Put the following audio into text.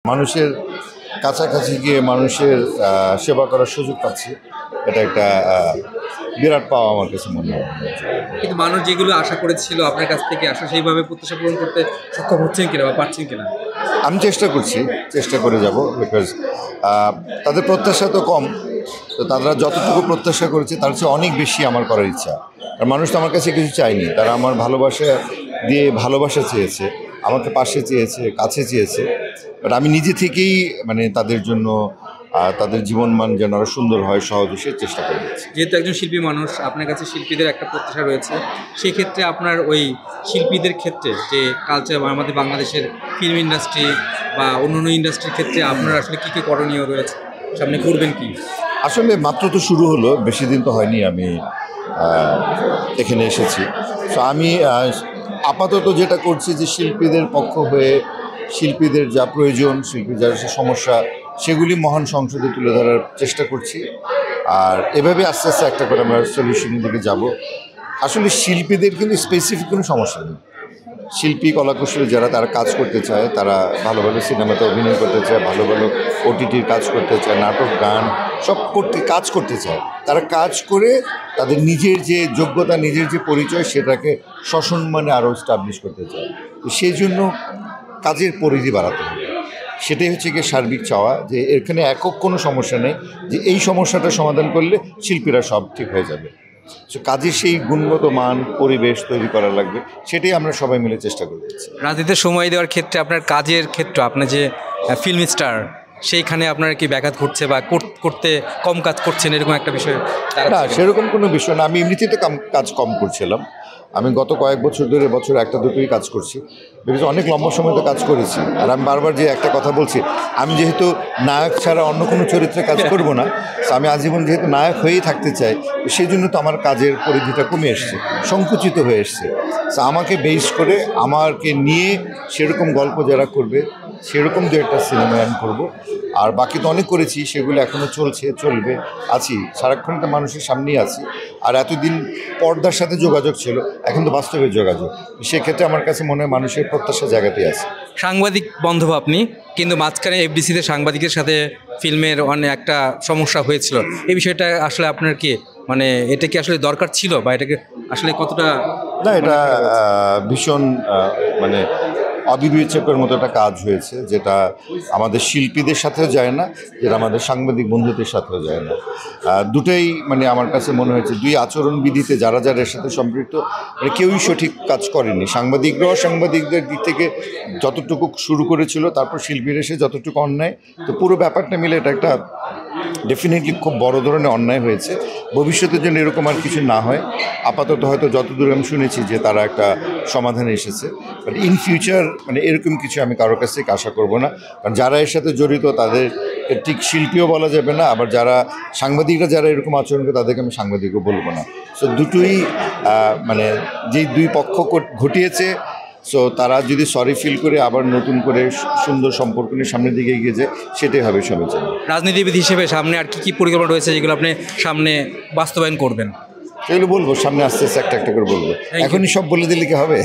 মানুষের কাছাকাছি গিয়ে মানুষের সেবা করার সুযোগ পাচ্ছি, এটা একটা বিরাট পাওয়া আমার কাছে মনে হয়। কিন্তু মানুষ যেগুলো আশা করেছিল আপনার কাছ থেকে আসলে সেইভাবে প্রত্যাশা পূরণ করতে সক্ষম হচ্ছেন কিনা বা পারছেন কিনা? আমি চেষ্টা করে যাব, বিকজ তাদের প্রত্যাশা তো কম, তো তারা যতটুকু প্রত্যাশা করেছে তার চেয়ে অনেক বেশি আমার করার ইচ্ছা। আর মানুষ তো আমার কাছে কিছু চায়নি, তারা আমার ভালোবাসা দিয়ে ভালোবাসা চেয়েছে, আমাকে পাশে চেয়েছে, কাছে চেয়েছে। বাট আমি নিজে থেকেই তাদের জন্য তাদের জীবনমান যেন আরও সুন্দর হয়, সহজে সে চেষ্টা করে যাচ্ছি। যেহেতু একজন শিল্পী মানুষ, আপনার কাছে শিল্পীদের একটা প্রত্যাশা রয়েছে, সেক্ষেত্রে আপনার ওই শিল্পীদের ক্ষেত্রে যে কালচার আমাদের বাংলাদেশের ফিল্ম ইন্ডাস্ট্রি বা অন্যান্য ইন্ডাস্ট্রির ক্ষেত্রে আপনার আসলে কী কী করণীয় রয়েছে, সামনে করবেন কি? আসলে মাত্র তো শুরু হলো, বেশি দিন তো হয়নি আমি এখানে এসেছি। তো আমি আপাতত যেটা করছি যে শিল্পীদের পক্ষ হয়ে শিল্পীদের যা প্রয়োজন, শিল্পীর যা সমস্যা, সেগুলি মহান সংসদে তুলে ধরার চেষ্টা করছি। আর এভাবে আস্তে আস্তে একটা করে আমরা সলিউশনের দিকে যাব। আসলে শিল্পীদের কিন্তু স্পেসিফিক কোনো সমস্যা নেই। শিল্পী কলাকুশলী যারা তারা কাজ করতে চায়, তারা ভালো ভালো সিনেমাতে অভিনয় করতে চায়, ভালো ভালো ওটিটির কাজ করতে চায়, নাটক গান সব কাজ করতে চায়। তারা কাজ করে তাদের নিজের যে যোগ্যতা, নিজের যে পরিচয়, সেটাকে সসম্মানে আরও স্টাবলিশ করতে চায়। তো সেই জন্য কাজের পরিধি বাড়াতে হবে। সেটাই হচ্ছে গিয়ে সার্বিক চাওয়া, যে এখানে একক কোনো সমস্যা নেই যে এই সমস্যাটা সমাধান করলে শিল্পীরা সব ঠিক হয়ে যাবে। কাজের সেই গুণগত মান পরিবেশ তৈরি করা লাগবে, সেটাই আমরা সবাই মিলে চেষ্টা করে যাচ্ছি। রাজনীতিতে সময় দেওয়ার ক্ষেত্রে আপনার কাজের ক্ষেত্রে আপনার যে ফিল্ম স্টার, সেইখানে আপনার কি ব্যাঘাত ঘটছে বা করতে কম কাজ করছেন, এরকম একটা বিষয়? না, সেরকম কোনো বিষয় না। আমি এমনিতেই তো কাজ কম করছিলাম। আমি গত কয়েক বছর ধরে বছর একটা দুটোই কাজ করছি, বিকজ অনেক লম্বা সময় তো কাজ করেছি। আর আমি বারবার যে একটা কথা বলছি, আমি যেহেতু নায়ক ছাড়া অন্য কোনো চরিত্রে কাজ করব না, আমি আজীবন যেহেতু নায়ক হয়েই থাকতে চাই, সেই জন্য তো আমার কাজের পরিধিটা কমে এসছে, সংকুচিত হয়ে এসছে। আমাকে বেস করে আমাকে নিয়ে সেরকম গল্প যারা করবে, সেরকম যে একটা সিনেমা আমি করবো। আর বাকি তো অনেক করেছি, সেগুলো এখনও চলবে, আছি সারাক্ষণ তো মানুষের সামনেই আছি। আর এতদিন পর্দার সাথে যোগাযোগ ছিল, এখন তো বাস্তবের যোগাযোগ। সেক্ষেত্রে আমার কাছে মনে হয় মানুষের প্রত্যাশা জায়গাতেই আছে। সাংবাদিক বন্ধু আপনি, কিন্তু মাঝখানে এফডিসিতে সাংবাদিকের সাথে ফিল্মের অনেক একটা সমস্যা হয়েছিল, এই বিষয়টা আসলে আপনার কি এটা কি আসলে দরকার ছিল, বা এটাকে আসলে কতটা? না, এটা ভীষণ অবিবেচকের মতো একটা কাজ হয়েছে, যেটা আমাদের শিল্পীদের সাথেও যায় না, যেটা আমাদের সাংবাদিক বন্ধুদের সাথেও যায় না। দুটোই আমার কাছে মনে হয়েছে, দুই আচরণবিধিতে যারা এর সাথে সম্পৃক্ত, কেউই সঠিক কাজ করেনি। সাংবাদিকরাও সাংবাদিকদের দিক থেকে যতটুকু শুরু করেছিল, তারপর শিল্পীর এসে যতটুকু অন্যায়, তো পুরো ব্যাপারটা মিলে এটা একটা ডেফিনেটলি খুব বড় ধরনের অন্যায় হয়েছে। ভবিষ্যতের জন্য এরকম আর কিছু না হয়। আপাতত হয়তো যতদূর আমি শুনেছি যে তারা একটা সমাধানে এসেছে, বাট ইন ফিউচার এরকম কিছু আমি কারোর কাছ থেকে আশা করব না। কারণ যারা এর সাথে জড়িত তাদের ঠিক শিল্পীও বলা যাবে না, আবার যারা সাংবাদিকরা যারা এরকম আচরণ করে তাদেরকে আমি সাংবাদিকও বলবো না। সো দুটোই যেই দুই পক্ষ ঘটিয়েছে, সো তারা যদি সরি ফিল করে আবার নতুন করে সুন্দর সম্পর্ক নিয়ে সামনের দিকে এগিয়ে যায়, সেটাই হবে সমীচীন। রাজনীতিবিদ হিসেবে সামনে আর কি পরিকল্পনা রয়েছে যেগুলো আপনি সামনে বাস্তবায়ন করবেন? সেগুলো বলবো সামনে আস্তে আস্তে একটা একটা করে বলবো, এখনই সব বলে দিলে কি হবে?